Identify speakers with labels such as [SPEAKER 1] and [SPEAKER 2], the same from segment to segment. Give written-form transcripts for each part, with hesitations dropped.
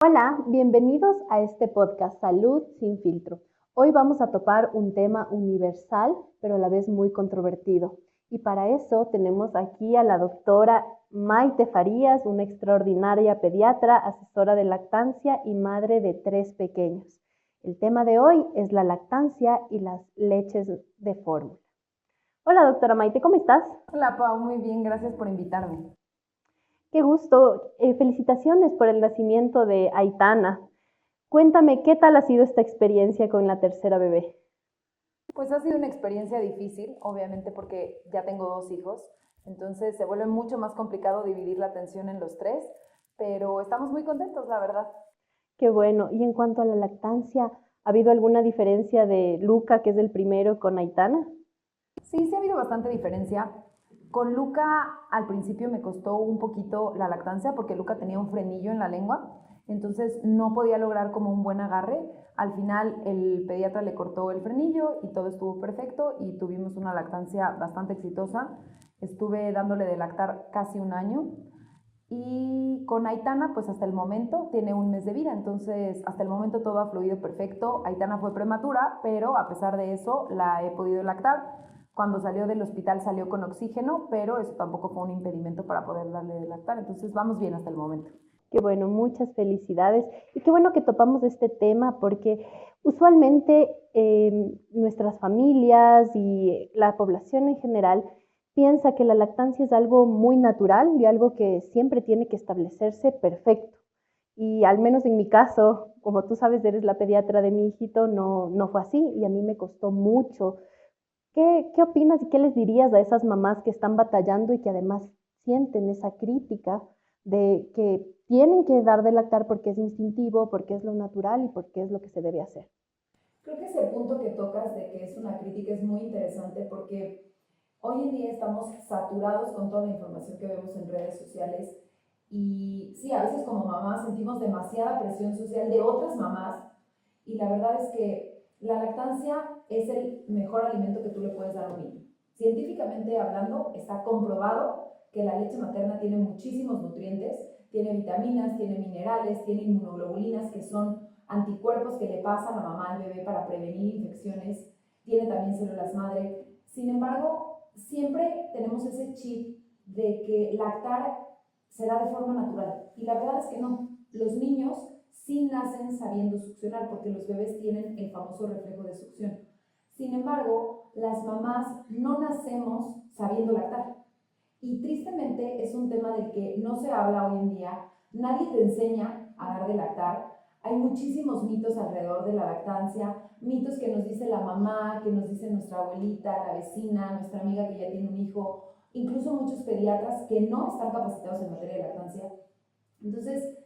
[SPEAKER 1] Hola, bienvenidos a este podcast Salud sin filtro. Hoy vamos a topar un tema universal, pero a la vez muy controvertido. Y para eso tenemos aquí a la doctora Maite Farías, una extraordinaria pediatra, asesora de lactancia y madre de 3 pequeños. El tema de hoy es la lactancia y las leches de fórmula. Hola, doctora Maite, ¿cómo estás?
[SPEAKER 2] Hola Pau, muy bien, gracias por invitarme.
[SPEAKER 1] Qué gusto. Felicitaciones por el nacimiento de Aitana. Cuéntame, ¿qué tal ha sido esta experiencia con la tercera bebé?
[SPEAKER 2] Pues ha sido una experiencia difícil, obviamente porque ya tengo 2 hijos, entonces se vuelve mucho más complicado dividir la atención en los tres, pero estamos muy contentos, la verdad.
[SPEAKER 1] Qué bueno. Y en cuanto a la lactancia, ¿ha habido alguna diferencia de Luca, que es el primero, con Aitana?
[SPEAKER 2] Sí, ha habido bastante diferencia. Con Luca al principio me costó un poquito la lactancia porque Luca tenía un frenillo en la lengua, entonces no podía lograr como un buen agarre. Al final el pediatra le cortó el frenillo y todo estuvo perfecto y tuvimos una lactancia bastante exitosa. Estuve dándole de lactar casi un año y con Aitana, pues hasta el momento tiene un mes de vida, entonces hasta el momento todo ha fluido perfecto. Aitana fue prematura, pero a pesar de eso la he podido lactar. Cuando salió del hospital salió con oxígeno, pero eso tampoco fue un impedimento para poder darle de lactar, entonces vamos bien hasta el momento.
[SPEAKER 1] Qué bueno, muchas felicidades. Y qué bueno que topamos este tema porque usualmente nuestras familias y la población en general piensa que la lactancia es algo muy natural y algo que siempre tiene que establecerse perfecto. Y al menos en mi caso, como tú sabes, eres la pediatra de mi hijito, no fue así y a mí me costó mucho. ¿Qué opinas y qué les dirías a esas mamás que están batallando y que además sienten esa crítica de que tienen que dar de lactar porque es instintivo, porque es lo natural y porque es lo que se debe hacer?
[SPEAKER 2] Creo que ese punto que tocas de que es una crítica es muy interesante porque hoy en día estamos saturados con toda la información que vemos en redes sociales y sí, a veces como mamás sentimos demasiada presión social de otras mamás y la verdad es que la lactancia es el mejor alimento que tú le puedes dar a un niño. Científicamente hablando, está comprobado que la leche materna tiene muchísimos nutrientes, tiene vitaminas, tiene minerales, tiene inmunoglobulinas que son anticuerpos que le pasan a mamá al bebé para prevenir infecciones, tiene también células madre. Sin embargo, siempre tenemos ese chip de que lactar se da de forma natural y la verdad es que no. Los niños sí nacen sabiendo succionar porque los bebés tienen el famoso reflejo de succión. Sin embargo, las mamás no nacemos sabiendo lactar. Y tristemente es un tema del que no se habla hoy en día. Nadie te enseña a dar de lactar. Hay muchísimos mitos alrededor de la lactancia, mitos que nos dice la mamá, que nos dice nuestra abuelita, la vecina, nuestra amiga que ya tiene un hijo, incluso muchos pediatras que no están capacitados en materia de lactancia. Entonces,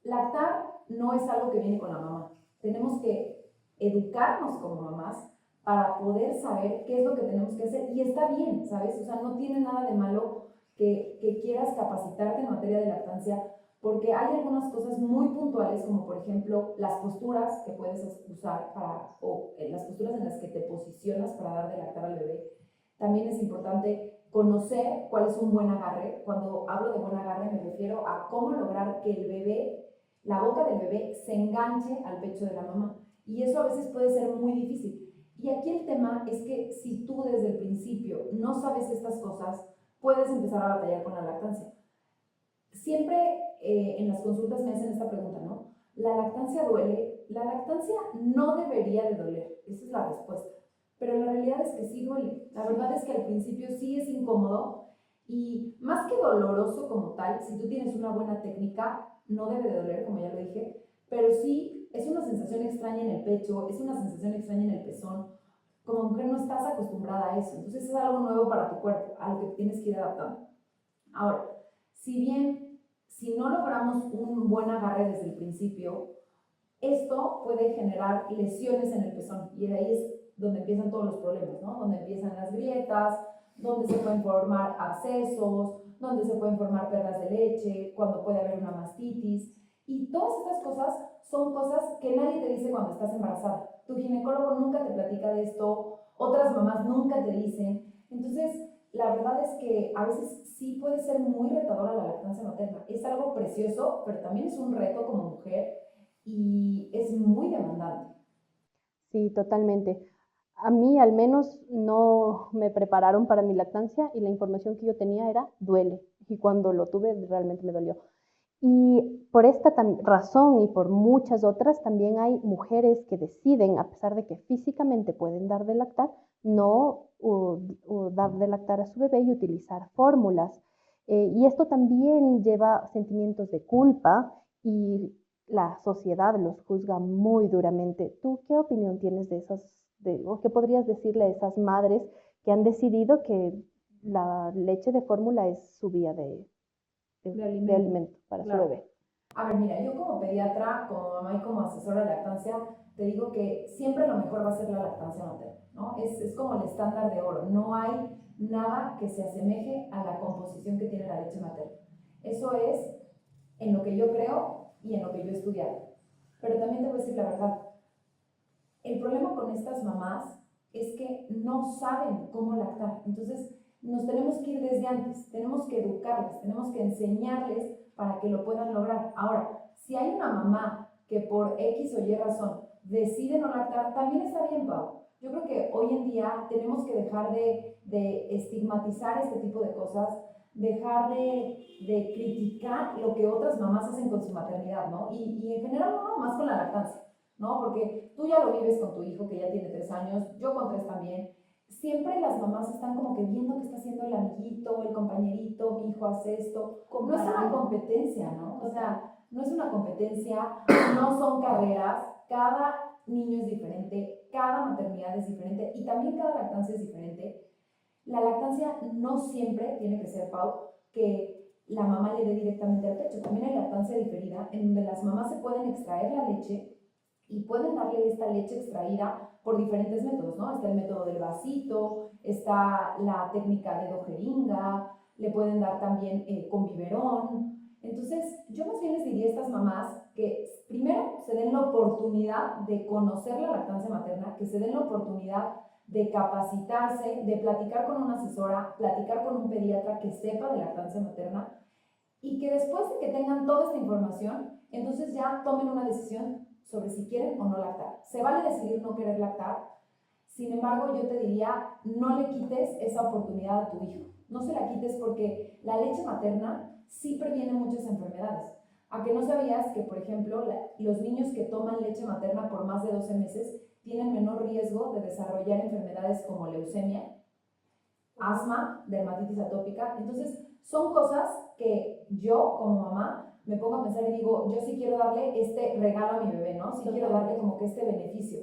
[SPEAKER 2] lactar no es algo que viene con la mamá. Tenemos que educarnos como mamás para poder saber qué es lo que tenemos que hacer. Y está bien, ¿sabes? O sea, no tiene nada de malo que quieras capacitarte en materia de lactancia, porque hay algunas cosas muy puntuales, como por ejemplo las posturas que puedes usar o las posturas en las que te posicionas para dar de lactar al bebé. También es importante conocer cuál es un buen agarre. Cuando hablo de buen agarre me refiero a cómo lograr que el bebé, la boca del bebé, se enganche al pecho de la mamá. Y eso a veces puede ser muy difícil. Y aquí el tema es que si tú desde el principio no sabes estas cosas, puedes empezar a batallar con la lactancia. Siempre en las consultas me hacen esta pregunta, ¿no? ¿La lactancia duele? La lactancia no debería de doler, esa es la respuesta. Pero la realidad es que sí duele. La verdad es que al principio sí es incómodo y más que doloroso como tal, si tú tienes una buena técnica, no debe de doler, como ya lo dije, pero sí es una sensación extraña en el pecho, es una sensación extraña en el pezón. Como mujer no estás acostumbrada a eso, entonces es algo nuevo para tu cuerpo, a lo que tienes que ir adaptando. Ahora, si bien, si no logramos un buen agarre desde el principio, esto puede generar lesiones en el pezón y de ahí es donde empiezan todos los problemas, ¿no? Donde empiezan las grietas, donde se pueden formar abscesos, donde se pueden formar perlas de leche, cuando puede haber una mastitis. Y todas estas cosas son cosas que nadie te dice cuando estás embarazada. Tu ginecólogo nunca te platica de esto, otras mamás nunca te dicen. Entonces, la verdad es que a veces sí puede ser muy retadora la lactancia materna. Es algo precioso, pero también es un reto como mujer y es muy demandante.
[SPEAKER 1] Sí, totalmente. A mí al menos no me prepararon para mi lactancia y la información que yo tenía era duele. Y cuando lo tuve realmente me dolió. Y por esta razón y por muchas otras, también hay mujeres que deciden, a pesar de que físicamente pueden dar de lactar, no dar de lactar a su bebé y utilizar fórmulas. Y esto también lleva sentimientos de culpa y la sociedad los juzga muy duramente. ¿Tú qué opinión tienes de o qué podrías decirle a esas madres que han decidido que la leche de fórmula es su vía de alimento para su
[SPEAKER 2] Claro.
[SPEAKER 1] bebé?
[SPEAKER 2] A ver, mira, yo como pediatra, como mamá y como asesora de lactancia, te digo que siempre lo mejor va a ser la lactancia materna, ¿no? Es como el estándar de oro. No hay nada que se asemeje a la composición que tiene la leche materna. Eso es en lo que yo creo y en lo que yo he estudiado. Pero también te voy a decir la verdad. El problema con estas mamás es que no saben cómo lactar. Entonces, nos tenemos que ir desde antes, tenemos que educarles, tenemos que enseñarles para que lo puedan lograr. Ahora, si hay una mamá que por X o Y razón decide no lactar, también está bien, Pau. Yo creo que hoy en día tenemos que dejar de estigmatizar este tipo de cosas, dejar de criticar lo que otras mamás hacen con su maternidad, ¿no? Y en general no más con la lactancia, ¿no? Porque tú ya lo vives con tu hijo que ya tiene 3 años, yo con 3 también. Siempre las mamás están como que viendo qué está haciendo el amiguito, el compañerito, mi hijo hace esto. No es una competencia, ¿no? O sea, no es una competencia, no son carreras, cada niño es diferente, cada maternidad es diferente y también cada lactancia es diferente. La lactancia no siempre tiene que ser, Pau, que la mamá le dé directamente al pecho. También hay lactancia diferida en donde las mamás se pueden extraer la leche y pueden darle esta leche extraída por diferentes métodos, ¿no? Está el método del vasito, está la técnica de dojeringa, le pueden dar también con biberón. Entonces, yo más bien les diría a estas mamás que primero se den la oportunidad de conocer la lactancia materna, que se den la oportunidad de capacitarse, de platicar con una asesora, platicar con un pediatra que sepa de lactancia materna y que después de que tengan toda esta información, entonces ya tomen una decisión sobre si quieren o no lactar. Se vale decidir no querer lactar, sin embargo yo te diría, no le quites esa oportunidad a tu hijo. No se la quites porque la leche materna sí previene muchas enfermedades. ¿A que no sabías que, por ejemplo, los niños que toman leche materna por más de 12 meses tienen menor riesgo de desarrollar enfermedades como leucemia, asma, dermatitis atópica? Entonces, son cosas que yo como mamá me pongo a pensar y digo, yo sí quiero darle este regalo a mi bebé, ¿no? Sí quiero darle como que este beneficio.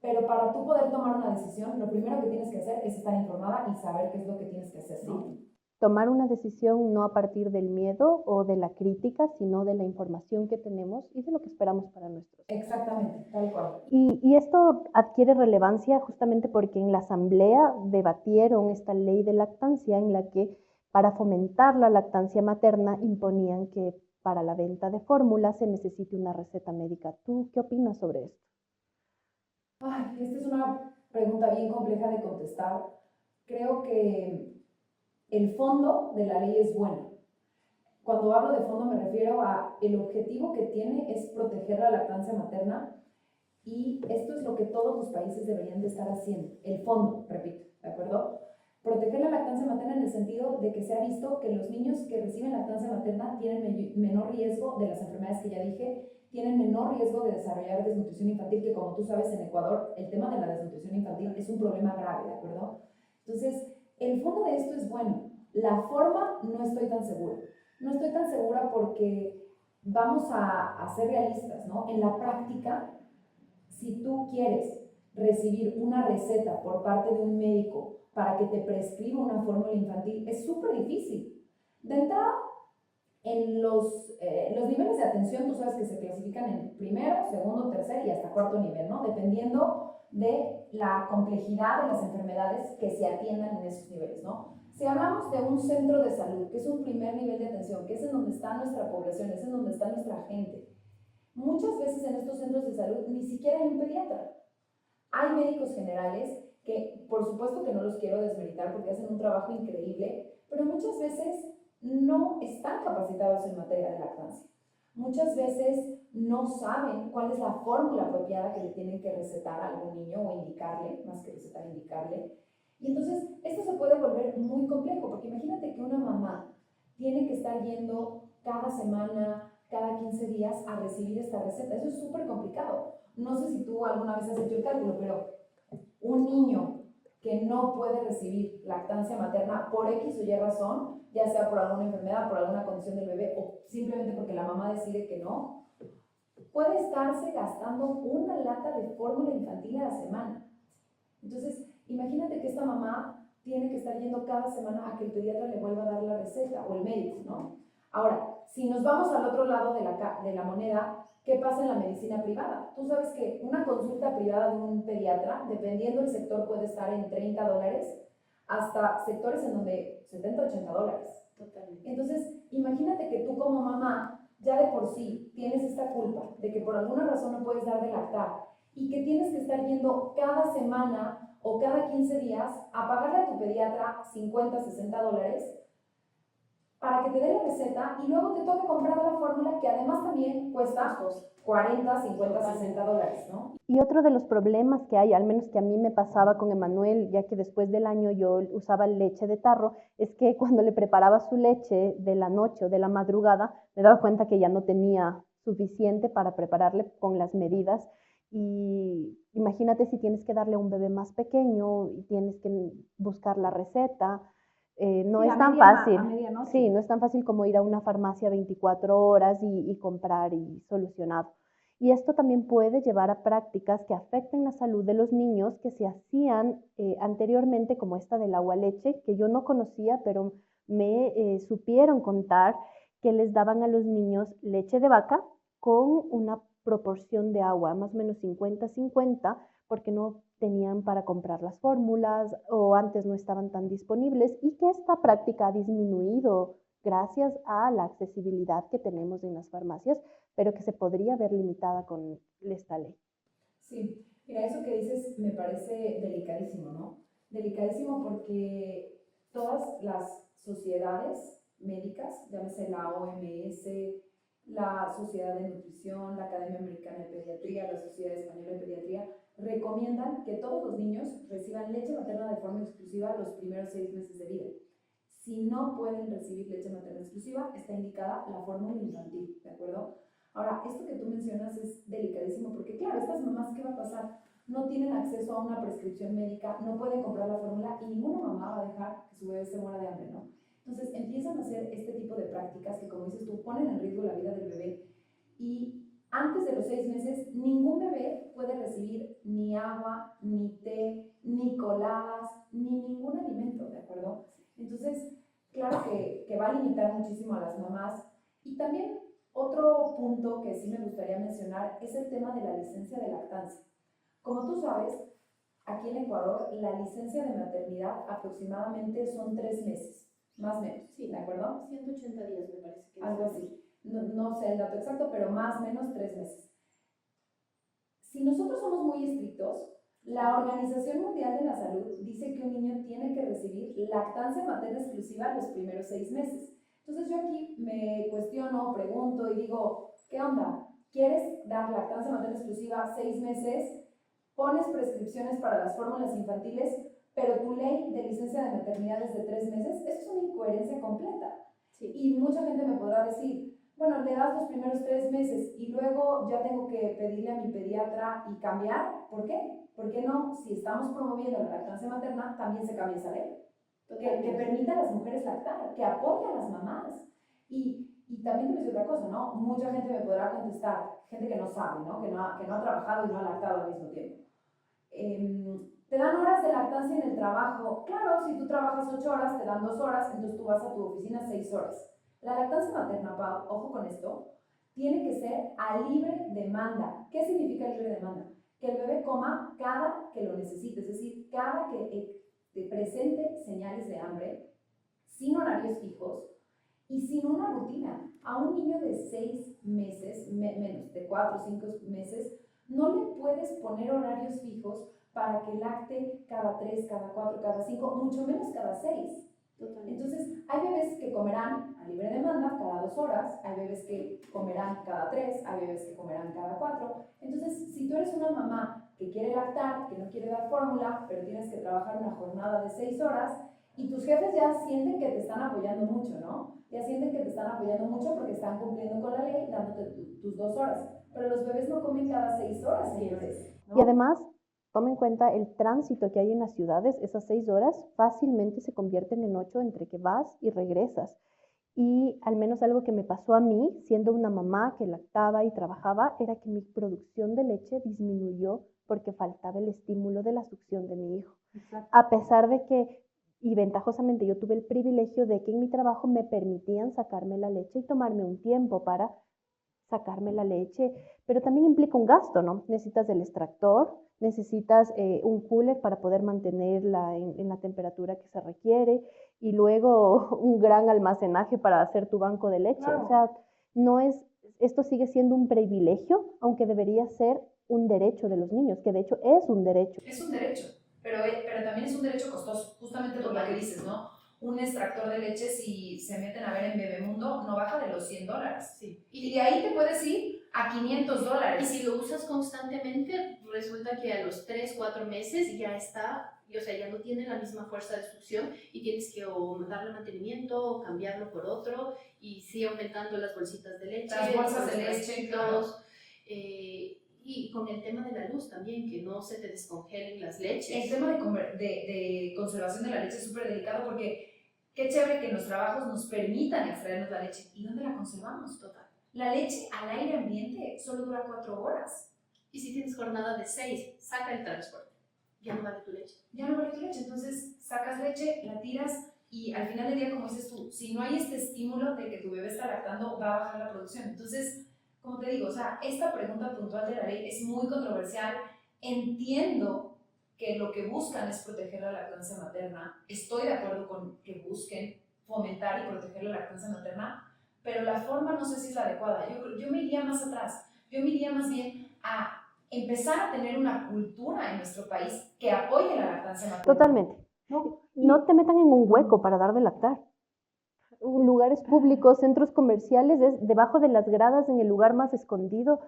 [SPEAKER 2] Pero para tú poder tomar una decisión, lo primero que tienes que hacer es estar informada y saber qué es lo que tienes que hacer, ¿no? Sí.
[SPEAKER 1] Tomar una decisión no a partir del miedo o de la crítica, sino de la información que tenemos y de lo que esperamos para nuestros hijos.
[SPEAKER 2] Exactamente, tal cual.
[SPEAKER 1] Y esto adquiere relevancia justamente porque en la Asamblea debatieron esta ley de lactancia en la que para fomentar la lactancia materna imponían que para la venta de fórmulas se necesite una receta médica. ¿Tú qué opinas sobre esto?
[SPEAKER 2] Ay, esta es una pregunta bien compleja de contestar. Creo que el fondo de la ley es bueno. Cuando hablo de fondo me refiero a el objetivo que tiene es proteger la lactancia materna y esto es lo que todos los países deberían de estar haciendo. El fondo, repito, ¿de acuerdo? Proteger la lactancia materna en el sentido de que se ha visto que los niños que reciben lactancia materna tienen menor riesgo de las enfermedades que ya dije, tienen menor riesgo de desarrollar desnutrición infantil, que como tú sabes en Ecuador el tema de la desnutrición infantil es un problema grave, ¿de acuerdo? Entonces, el fondo de esto es bueno. La forma no estoy tan segura. No estoy tan segura porque vamos a ser realistas, ¿no? En la práctica, si tú quieres recibir una receta por parte de un médico para que te prescriba una fórmula infantil, es súper difícil. De entrada, en los niveles de atención, tú sabes que se clasifican en primero, segundo, tercer y hasta cuarto nivel, ¿no? Dependiendo de la complejidad de las enfermedades que se atiendan en esos niveles, ¿no? Si hablamos de un centro de salud, que es un primer nivel de atención, que es en donde está nuestra población, es en donde está nuestra gente, muchas veces en estos centros de salud ni siquiera hay un pediatra. Hay médicos generales que por supuesto que no los quiero desmeritar porque hacen un trabajo increíble, pero muchas veces no están capacitados en materia de lactancia. Muchas veces no saben cuál es la fórmula apropiada que le tienen que recetar a algún niño o indicarle, más que recetar, indicarle. Y entonces esto se puede volver muy complejo, porque imagínate que una mamá tiene que estar yendo cada semana, cada 15 días a recibir esta receta. Eso es súper complicado. No sé si tú alguna vez has hecho el cálculo, pero un niño que no puede recibir lactancia materna por X o Y razón, ya sea por alguna enfermedad, por alguna condición del bebé o simplemente porque la mamá decide que no, puede estarse gastando una lata de fórmula infantil a la semana. Entonces, imagínate que esta mamá tiene que estar yendo cada semana a que el pediatra le vuelva a dar la receta o el médico, ¿no? Ahora, si nos vamos al otro lado de la moneda, ¿qué pasa en la medicina privada? Tú sabes que una consulta privada de un pediatra, dependiendo del sector, puede estar en $30 hasta sectores en donde $70, $80. Totalmente. Entonces, imagínate que tú como mamá ya de por sí tienes esta culpa de que por alguna razón no puedes dar de lactar y que tienes que estar yendo cada semana o cada 15 días a pagarle a tu pediatra $50, $60 para que te dé la receta y luego te toca comprar la fórmula que además también cuesta $40, $50, $60, ¿no?
[SPEAKER 1] Y otro de los problemas que hay, al menos que a mí me pasaba con Emanuel, ya que después del año yo usaba leche de tarro, es que cuando le preparaba su leche de la noche o de la madrugada, me daba cuenta que ya no tenía suficiente para prepararle con las medidas. Y imagínate si tienes que darle a un bebé más pequeño y tienes que buscar la receta. No
[SPEAKER 2] Sí,
[SPEAKER 1] es tan fácil.
[SPEAKER 2] a medianoche.
[SPEAKER 1] Sí, no es tan fácil como ir a una farmacia 24 horas y comprar y solucionado. Y esto también puede llevar a prácticas que afecten la salud de los niños que se hacían anteriormente, como esta del agua leche, que yo no conocía, pero me supieron contar que les daban a los niños leche de vaca con una proporción de agua, más o menos 50-50, porque no tenían para comprar las fórmulas o antes no estaban tan disponibles y que esta práctica ha disminuido gracias a la accesibilidad que tenemos en las farmacias, pero que se podría ver limitada con esta ley.
[SPEAKER 2] Sí, mira, eso que dices me parece delicadísimo, ¿no? Delicadísimo porque todas las sociedades médicas, llámese la OMS, la Sociedad de Nutrición, la Academia Americana de Pediatría, la Sociedad Española de Pediatría, recomiendan que todos los niños reciban leche materna de forma exclusiva los primeros 6 meses de vida. Si no pueden recibir leche materna exclusiva, está indicada la fórmula infantil, ¿de acuerdo? Ahora, esto que tú mencionas es delicadísimo porque, claro, estas mamás, ¿qué va a pasar? No tienen acceso a una prescripción médica, no pueden comprar la fórmula y ninguna mamá va a dejar que su bebé se muera de hambre, ¿no? Entonces empiezan a hacer este tipo de prácticas que, como dices tú, ponen en riesgo la vida del bebé y antes de los 6 meses ningún bebé puede recibir ni agua, ni té, ni coladas, ni ningún alimento, ¿de acuerdo? Entonces, claro que va a limitar muchísimo a las mamás y también otro punto que sí me gustaría mencionar es el tema de la licencia de lactancia. Como tú sabes, aquí en Ecuador la licencia de maternidad aproximadamente son 3 meses, más o menos,
[SPEAKER 1] Sí,
[SPEAKER 2] ¿de acuerdo?
[SPEAKER 1] 180 días me parece que
[SPEAKER 2] algo así. No, no sé el dato exacto, pero más o menos 3 meses. Si nosotros somos muy estrictos, la Organización Mundial de la Salud dice que un niño tiene que recibir lactancia materna exclusiva los primeros 6 meses. Entonces yo aquí me cuestiono, pregunto y digo, ¿qué onda? ¿Quieres dar lactancia materna exclusiva 6 meses? Pones prescripciones para las fórmulas infantiles, pero tu ley de licencia de maternidad es de 3 meses. Eso es una incoherencia completa. Sí. Y mucha gente me podrá decir, bueno, le das los primeros 3 meses y luego ya tengo que pedirle a mi pediatra y cambiar. ¿Por qué? ¿Por qué no? Si estamos promoviendo la lactancia materna, también se cambia esa ley. Que permita a las mujeres lactar, que apoye a las mamás. Y también te voy a decir otra cosa, ¿no? Mucha gente me podrá contestar, gente que no sabe, ¿no? Que no ha trabajado y no ha lactado al mismo tiempo. Te dan horas de lactancia en el trabajo. Claro, si tú trabajas 8 horas, te dan 2 horas, entonces tú vas a tu oficina 6 horas. La lactancia materna, Pau, ojo con esto, tiene que ser a libre demanda. ¿Qué significa libre demanda? Que el bebé coma cada que lo necesite, es decir, cada que te presente señales de hambre, sin horarios fijos y sin una rutina. A un niño de 6 meses, menos de 4 o 5 meses, no le puedes poner horarios fijos para que lacte cada 3, cada 4, cada 5, mucho menos cada 6.
[SPEAKER 3] Totalmente.
[SPEAKER 2] Entonces, hay bebés que comerán a libre demanda cada 2 horas, hay bebés que comerán cada 3, hay bebés que comerán cada 4. Entonces, si tú eres una mamá que quiere lactar, que no quiere dar fórmula, pero tienes que trabajar una jornada de 6 horas, y tus jefes ya sienten que te están apoyando mucho, ¿no? Ya sienten que te están apoyando mucho porque están cumpliendo con la ley, dándote tus 2 horas. Pero los bebés no comen cada 6 horas, señores, ¿no?
[SPEAKER 1] Y además, toma en cuenta el tránsito que hay en las ciudades, esas 6 horas fácilmente se convierten en 8 entre que vas y regresas. Y al menos algo que me pasó a mí, siendo una mamá que lactaba y trabajaba, era que mi producción de leche disminuyó porque faltaba el estímulo de la succión de mi hijo.
[SPEAKER 3] Exacto.
[SPEAKER 1] A pesar de que, y ventajosamente yo tuve el privilegio de que en mi trabajo me permitían sacarme la leche y tomarme un tiempo para sacarme la leche, pero también implica un gasto, ¿no? Necesitas el extractor, necesitas un cooler para poder mantenerla en la temperatura que se requiere y luego un gran almacenaje para hacer tu banco de leche.
[SPEAKER 3] Claro.
[SPEAKER 1] O sea, no es, esto sigue siendo un privilegio, aunque debería ser un derecho de los niños, que de hecho es un derecho.
[SPEAKER 2] Es un derecho, pero también es un derecho costoso, justamente por lo que dices, ¿no? Un extractor de leche, si se meten a ver en Bebemundo, no baja de los $100.
[SPEAKER 3] Sí.
[SPEAKER 2] Y de ahí te puedes ir a $500.
[SPEAKER 3] Y si lo usas constantemente, resulta que a los 3, 4 meses ya está, o sea, ya no tiene la misma fuerza de succión y tienes que o darle mantenimiento o cambiarlo por otro y sigue aumentando las bolsitas de leche,
[SPEAKER 2] Las bolsas de
[SPEAKER 3] los
[SPEAKER 2] leche,
[SPEAKER 3] vasitos,
[SPEAKER 2] claro.
[SPEAKER 3] Y con el tema de la luz también, que no se te descongelen las leches.
[SPEAKER 2] El tema de conservación de la leche es súper delicado porque qué chévere que en los trabajos nos permitan extraernos la leche. ¿Y dónde la conservamos?
[SPEAKER 3] Total.
[SPEAKER 2] La leche al aire ambiente solo dura 4 horas.
[SPEAKER 3] Y si tienes jornada de 6, saca el transporte. Ya no vale tu leche.
[SPEAKER 2] Ya no vale tu leche. Entonces sacas leche, la tiras y al final del día, como dices tú, si no hay este estímulo de que tu bebé está lactando, va a bajar la producción. Entonces, como te digo, o sea, esta pregunta puntual de la ley es muy controversial. Entiendo que lo que buscan es proteger la lactancia materna. Estoy de acuerdo con que busquen fomentar y proteger la lactancia materna, pero la forma no sé si es la adecuada. Yo me iría más atrás. Yo me iría más bien a empezar a tener una cultura en nuestro país que apoye la lactancia materna.
[SPEAKER 1] Totalmente. No te metan en un hueco para dar de lactar. Lugares públicos, centros comerciales, es debajo de las gradas, en el lugar más escondido.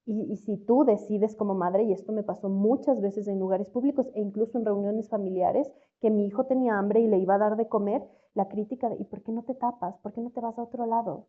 [SPEAKER 1] Y si tú decides como madre, y esto me pasó muchas veces en lugares públicos e incluso en reuniones familiares, que mi hijo tenía hambre y le iba a dar de comer, la crítica de, ¿y por qué no te tapas? ¿Por qué no te vas a otro lado?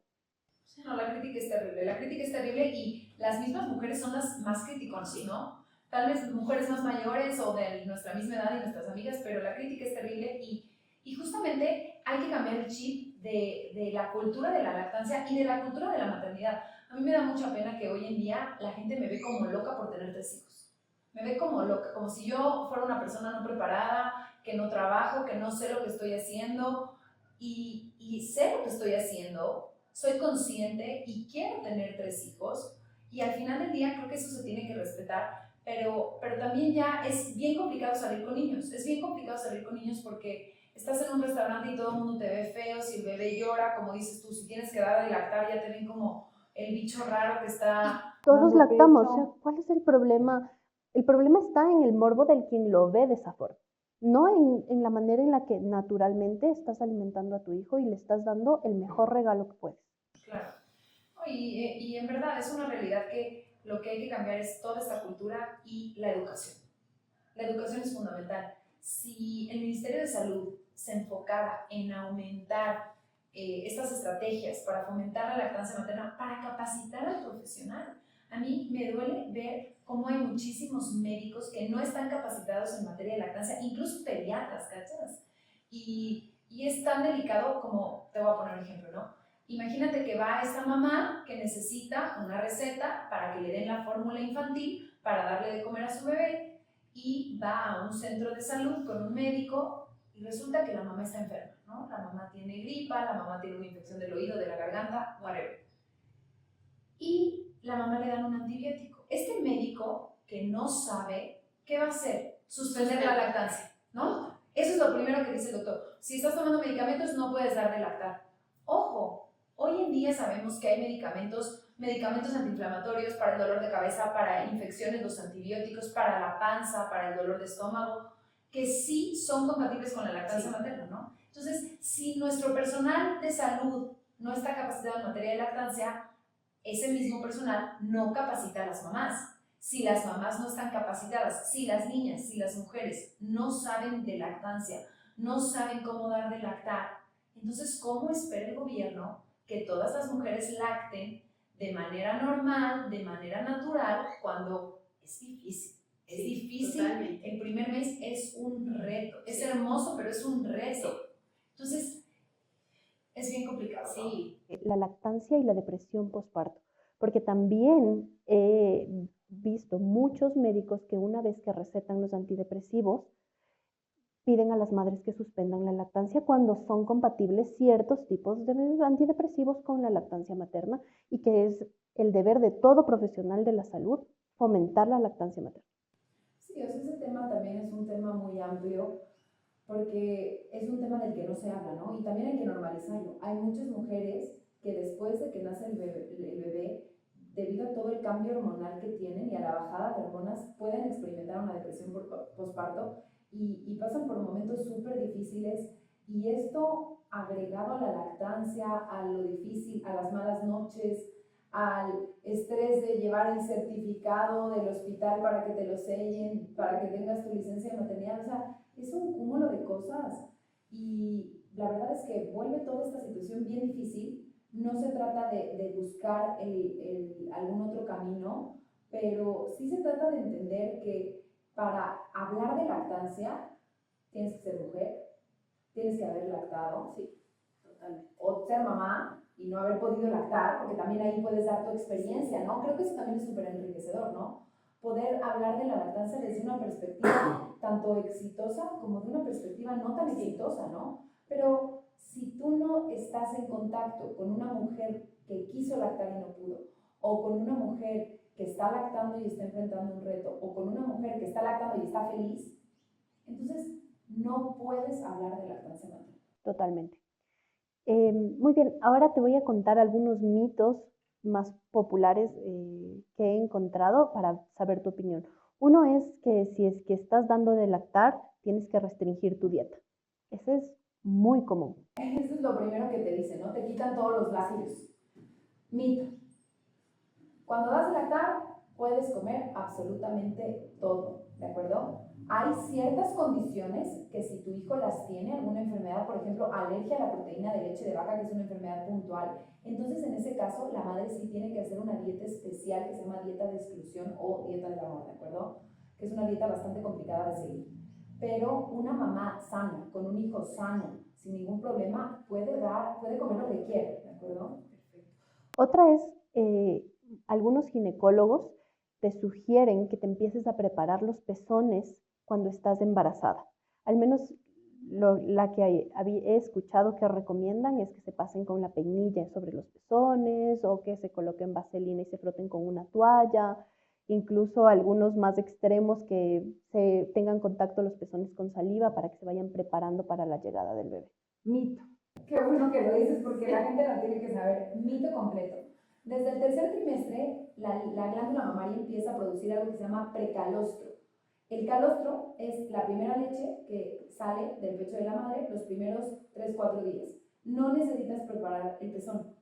[SPEAKER 2] No, la crítica es terrible. La crítica es terrible y las mismas mujeres son las más criticonas, ¿no? Tal vez mujeres más mayores o de nuestra misma edad y nuestras amigas, pero la crítica es terrible y justamente hay que cambiar el chip de la cultura de la lactancia y de la cultura de la maternidad. A mí me da mucha pena que hoy en día la gente me ve como loca por tener 3 hijos. Me ve como loca, como si yo fuera una persona no preparada, que no trabajo, que no sé lo que estoy haciendo y sé lo que estoy haciendo, soy consciente y quiero tener 3 hijos y al final del día creo que eso se tiene que respetar, pero también ya es bien complicado salir con niños, es bien complicado salir con niños porque estás en un restaurante y todo el mundo te ve feo, si el bebé llora, como dices tú, si tienes que dar de lactar ya te ven como el bicho raro que está...
[SPEAKER 1] Todos lactamos,
[SPEAKER 2] pecho.
[SPEAKER 1] o sea, ¿cuál es el problema? El problema está en el morbo del quien lo ve de esa forma, no en la manera en la que naturalmente estás alimentando a tu hijo y le estás dando el mejor regalo que puedes.
[SPEAKER 2] Claro. Y en verdad es una realidad que lo que hay que cambiar es toda esta cultura y la educación. La educación es fundamental. Si el Ministerio de Salud se enfocara en aumentar estas estrategias para fomentar la lactancia materna, para capacitar al profesional, a mí me duele ver cómo hay muchísimos médicos que no están capacitados en materia de lactancia, incluso pediatras, ¿cachas? Y es tan delicado como, te voy a poner un ejemplo, ¿no? Imagínate que va esta mamá que necesita una receta para que le den la fórmula infantil para darle de comer a su bebé y va a un centro de salud con un médico y resulta que la mamá está enferma, ¿no? La mamá tiene gripa, la mamá tiene una infección del oído, de la garganta, whatever. Y la mamá le dan un antibiótico. Este médico que no sabe, ¿qué va a hacer? Suspender la lactancia, ¿no? Eso es lo primero que dice el doctor. Si estás tomando medicamentos, no puedes dar de lactar. Ojo, hoy en día sabemos que hay medicamentos medicamentos antiinflamatorios para el dolor de cabeza, para infecciones, los antibióticos, para la panza, para el dolor de estómago, que sí son compatibles con la lactancia materna, ¿no? Entonces, si nuestro personal de salud no está capacitado en materia de lactancia, ese mismo personal no capacita a las mamás. Si las mamás no están capacitadas, si las niñas, si las mujeres no saben de lactancia, no saben cómo dar de lactar, entonces, ¿cómo espera el gobierno que todas las mujeres lacten de manera normal, de manera natural, cuando es difícil? Es difícil, totalmente. El primer mes es un reto, es hermoso, pero es un reto. Entonces, es bien complicado.
[SPEAKER 3] Sí.
[SPEAKER 1] La lactancia y la depresión postparto, porque también he visto muchos médicos que una vez que recetan los antidepresivos, piden a las madres que suspendan la lactancia cuando son compatibles ciertos tipos de antidepresivos con la lactancia materna y que es el deber de todo profesional de la salud fomentar la lactancia materna.
[SPEAKER 2] Sí, o sea, ese tema también es un tema muy amplio porque es un tema del que no se habla, ¿no? Y también hay que normalizarlo. Hay muchas mujeres que después de que nace el bebé, debido a todo el cambio hormonal que tienen y a la bajada de hormonas, pueden experimentar una depresión postparto y pasan por momentos súper difíciles. Y esto agregado a la lactancia, a lo difícil, a las malas noches, al estrés de llevar el certificado del hospital para que te lo sellen, para que tengas tu licencia de maternidad, o sea, es un cúmulo de cosas y la verdad es que vuelve toda esta situación bien difícil. No se trata de buscar algún otro camino, pero sí se trata de entender que para hablar de lactancia tienes que ser mujer, tienes que haber lactado, sí, totalmente, o ser mamá y no haber podido lactar, porque también ahí puedes dar tu experiencia, ¿no? Creo que eso también es súper enriquecedor, ¿no? Poder hablar de la lactancia desde una perspectiva tanto exitosa como de una perspectiva no tan exitosa, ¿no? Pero si tú no estás en contacto con una mujer que quiso lactar y no pudo, o con una mujer que está lactando y está enfrentando un reto, o con una mujer que está lactando y está feliz, entonces no puedes hablar de lactancia materna.
[SPEAKER 1] Totalmente. Muy bien, ahora te voy a contar algunos mitos más populares que he encontrado para saber tu opinión. Uno es que si es que estás dando de lactar, tienes que restringir tu dieta. Ese es muy común.
[SPEAKER 2] Eso es lo primero que te dicen, ¿no? Te quitan todos los lácteos. Mito. Cuando das de lactar, puedes comer absolutamente todo, ¿de acuerdo? Hay ciertas condiciones que si tu hijo las tiene, alguna enfermedad, por ejemplo, alergia a la proteína de leche de vaca, que es una enfermedad puntual, entonces en ese caso la madre sí tiene que hacer una dieta especial que se llama dieta de exclusión o dieta del amor, ¿de acuerdo? Que es una dieta bastante complicada de seguir. Pero una mamá sana, con un hijo sano, sin ningún problema, puede comer lo que quiera, ¿de acuerdo? Perfecto.
[SPEAKER 1] Otra es, algunos ginecólogos te sugieren que te empieces a preparar los pezones cuando estás embarazada. Al menos la que he escuchado que recomiendan es que se pasen con la peinilla sobre los pezones o que se coloquen vaselina y se froten con una toalla. Incluso algunos más extremos que se tengan contacto los pezones con saliva para que se vayan preparando para la llegada del bebé.
[SPEAKER 2] Mito. Qué bueno que lo dices porque la gente lo tiene que saber. Mito completo. Desde el tercer trimestre, la glándula mamaria empieza a producir algo que se llama precalostro. El calostro es la primera leche que sale del pecho de la madre los primeros 3-4 días. No necesitas preparar el pezón.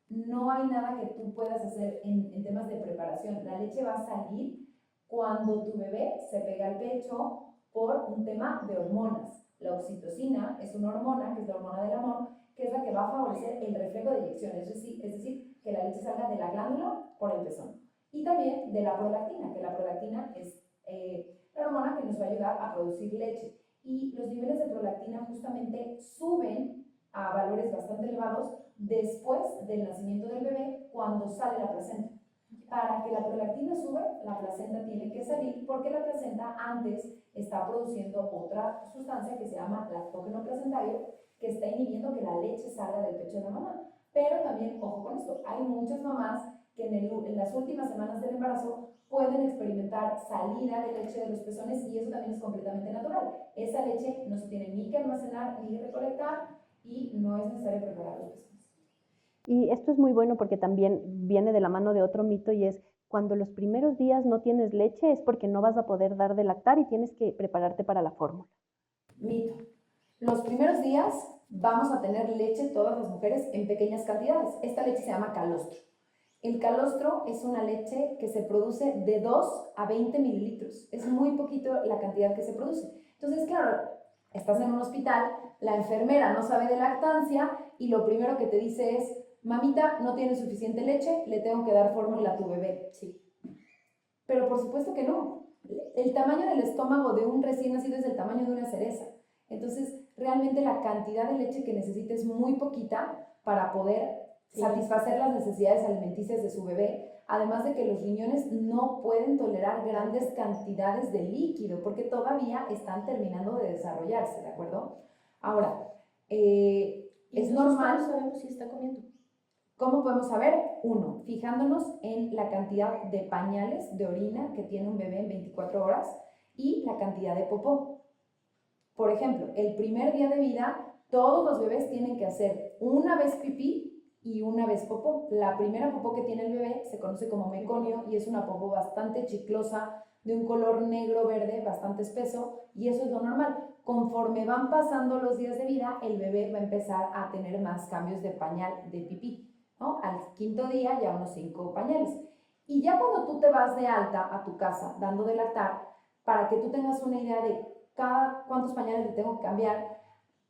[SPEAKER 2] No hay nada que tú puedas hacer en temas de preparación. La leche va a salir cuando tu bebé se pega al pecho por un tema de hormonas. La oxitocina es una hormona, que es la hormona del amor, que es la que va a favorecer el reflejo de eyección, es decir, que la leche salga de la glándula por el pezón. Y también de la prolactina, que la prolactina es la hormona que nos va a ayudar a producir leche. Y los niveles de prolactina justamente suben a valores bastante elevados después del nacimiento del bebé cuando sale la placenta. Para que la prolactina suba, la placenta tiene que salir porque la placenta antes está produciendo otra sustancia que se llama lactógeno placentario que está inhibiendo que la leche salga del pecho de la mamá. Pero también, ojo con esto, hay muchas mamás que en las últimas semanas del embarazo pueden experimentar salida de leche de los pezones y eso también es completamente natural. Esa leche no se tiene ni que almacenar ni recolectar y no es necesario preparar los pezones.
[SPEAKER 1] Y esto es muy bueno porque también viene de la mano de otro mito y es cuando los primeros días no tienes leche es porque no vas a poder dar de lactar y tienes que prepararte para la fórmula.
[SPEAKER 2] Mito. Los primeros días vamos a tener leche todas las mujeres en pequeñas cantidades. Esta leche se llama calostro. El calostro es una leche que se produce de 2 a 20 mililitros. Es muy poquito la cantidad que se produce. Entonces, claro, estás en un hospital, la enfermera no sabe de lactancia y lo primero que te dice es, mamita, no tienes suficiente leche, le tengo que dar fórmula a tu bebé.
[SPEAKER 3] Sí.
[SPEAKER 2] Pero por supuesto que no. El tamaño del estómago de un recién nacido es el tamaño de una cereza. Entonces, realmente la cantidad de leche que necesita es muy poquita para poder satisfacer las necesidades alimenticias de su bebé, además de que los riñones no pueden tolerar grandes cantidades de líquido porque todavía están terminando de desarrollarse, ¿de acuerdo? Ahora, es normal.
[SPEAKER 3] ¿Cómo sabemos si está comiendo?
[SPEAKER 2] ¿Cómo podemos saber? Uno, fijándonos en la cantidad de pañales de orina que tiene un bebé en 24 horas y la cantidad de popó. Por ejemplo, el primer día de vida, todos los bebés tienen que hacer una vez pipí y una vez popó. La primera popó que tiene el bebé se conoce como meconio y es una popó bastante chiclosa, de un color negro-verde, bastante espeso, y eso es lo normal. Conforme van pasando los días de vida, el bebé va a empezar a tener más cambios de pañal, de pipí, ¿no? Al quinto día ya unos 5 pañales. Y ya cuando tú te vas de alta a tu casa dando de lactar, para que tú tengas una idea de cuántos pañales le tengo que cambiar,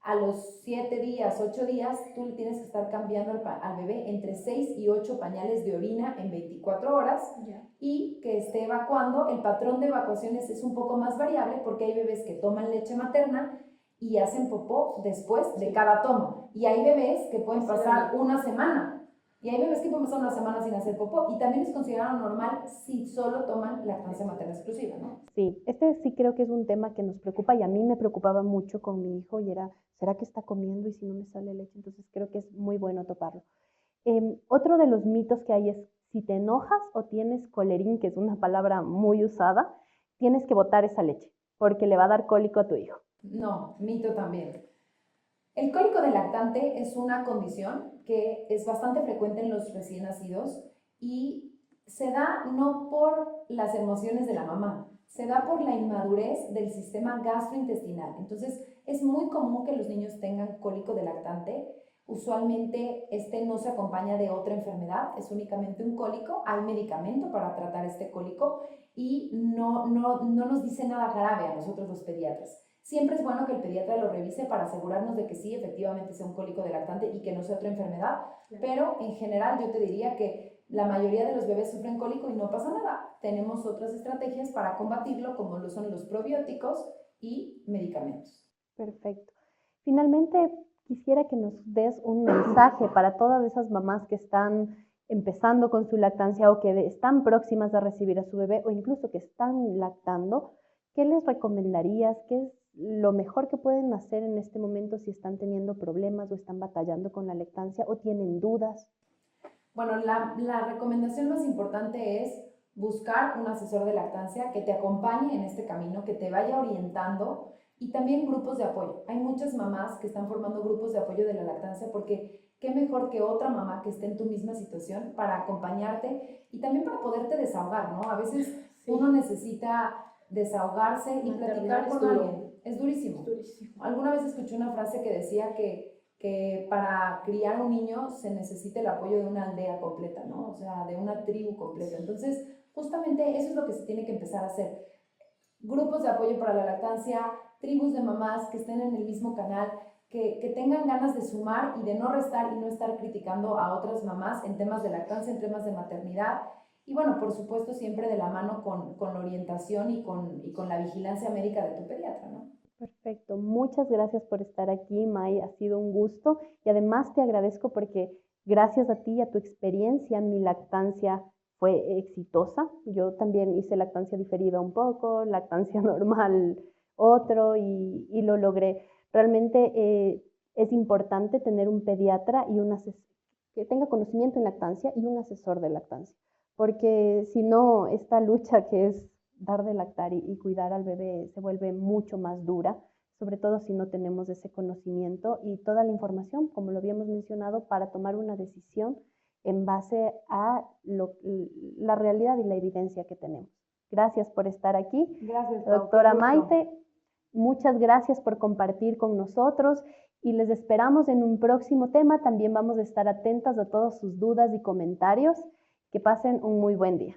[SPEAKER 2] a los 7 días, 8 días, tú le tienes que estar cambiando al bebé entre 6 y 8 pañales de orina en 24 horas y que esté evacuando. El patrón de evacuaciones es un poco más variable porque hay bebés que toman leche materna y hacen popó después de cada toma. Y hay bebés que pueden pasar una semana. Y hay bebés que pueden pasar una semana sin hacer popó. Y también es considerado normal si solo toman lactancia materna exclusiva, ¿no?
[SPEAKER 1] Sí, este sí creo que es un tema que nos preocupa y a mí me preocupaba mucho con mi hijo y era, ¿será que está comiendo y si no me sale leche? Entonces creo que es muy bueno toparlo. Otro de los mitos que hay es, si te enojas o tienes colerín, que es una palabra muy usada, tienes que botar esa leche porque le va a dar cólico a tu hijo.
[SPEAKER 2] No, mito también. El cólico del lactante es una condición que es bastante frecuente en los recién nacidos y se da no por las emociones de la mamá, se da por la inmadurez del sistema gastrointestinal. Entonces, es muy común que los niños tengan cólico del lactante. Usualmente este no se acompaña de otra enfermedad, es únicamente un cólico. Hay medicamento para tratar este cólico y no nos dice nada grave a nosotros los pediatras. Siempre es bueno que el pediatra lo revise para asegurarnos de que sí, efectivamente sea un cólico de lactante y que no sea otra enfermedad, pero en general yo te diría que la mayoría de los bebés sufren cólico y no pasa nada. Tenemos otras estrategias para combatirlo, como lo son los probióticos y medicamentos.
[SPEAKER 1] Perfecto. Finalmente, quisiera que nos des un mensaje para todas esas mamás que están empezando con su lactancia o que están próximas a recibir a su bebé o incluso que están lactando. ¿Qué les recomendarías? ¿Qué es lo mejor que pueden hacer en este momento si están teniendo problemas o están batallando con la lactancia o tienen dudas?
[SPEAKER 2] Bueno, la recomendación más importante es buscar un asesor de lactancia que te acompañe en este camino, que te vaya orientando y también grupos de apoyo. Hay muchas mamás que están formando grupos de apoyo de la lactancia porque qué mejor que otra mamá que esté en tu misma situación para acompañarte y también para poderte desahogar, ¿no? A veces uno necesita desahogarse y platicar con alguien. Es durísimo. Alguna vez escuché una frase que decía que para criar un niño se necesita el apoyo de una aldea completa, ¿no? O sea, de una tribu completa. Entonces, justamente eso es lo que se tiene que empezar a hacer. Grupos de apoyo para la lactancia, tribus de mamás que estén en el mismo canal, que tengan ganas de sumar y de no restar y no estar criticando a otras mamás en temas de lactancia, en temas de maternidad. Y bueno, por supuesto, siempre de la mano con la orientación y con la vigilancia médica de tu pediatra, ¿no?
[SPEAKER 1] Perfecto, muchas gracias por estar aquí, May, ha sido un gusto y además te agradezco porque gracias a ti y a tu experiencia mi lactancia fue exitosa. Yo también hice lactancia diferida un poco, lactancia normal otro y lo logré. Realmente es importante tener un pediatra y que tenga conocimiento en lactancia y un asesor de lactancia, porque si no, esta lucha que es dar de lactar y cuidar al bebé se vuelve mucho más dura, sobre todo si no tenemos ese conocimiento y toda la información, como lo habíamos mencionado, para tomar una decisión en base a la realidad y la evidencia que tenemos. Gracias por estar aquí.
[SPEAKER 2] Gracias,
[SPEAKER 1] doctora Maite. Muchas gracias por compartir con nosotros y les esperamos en un próximo tema. También vamos a estar atentas a todas sus dudas y comentarios. Que pasen un muy buen día.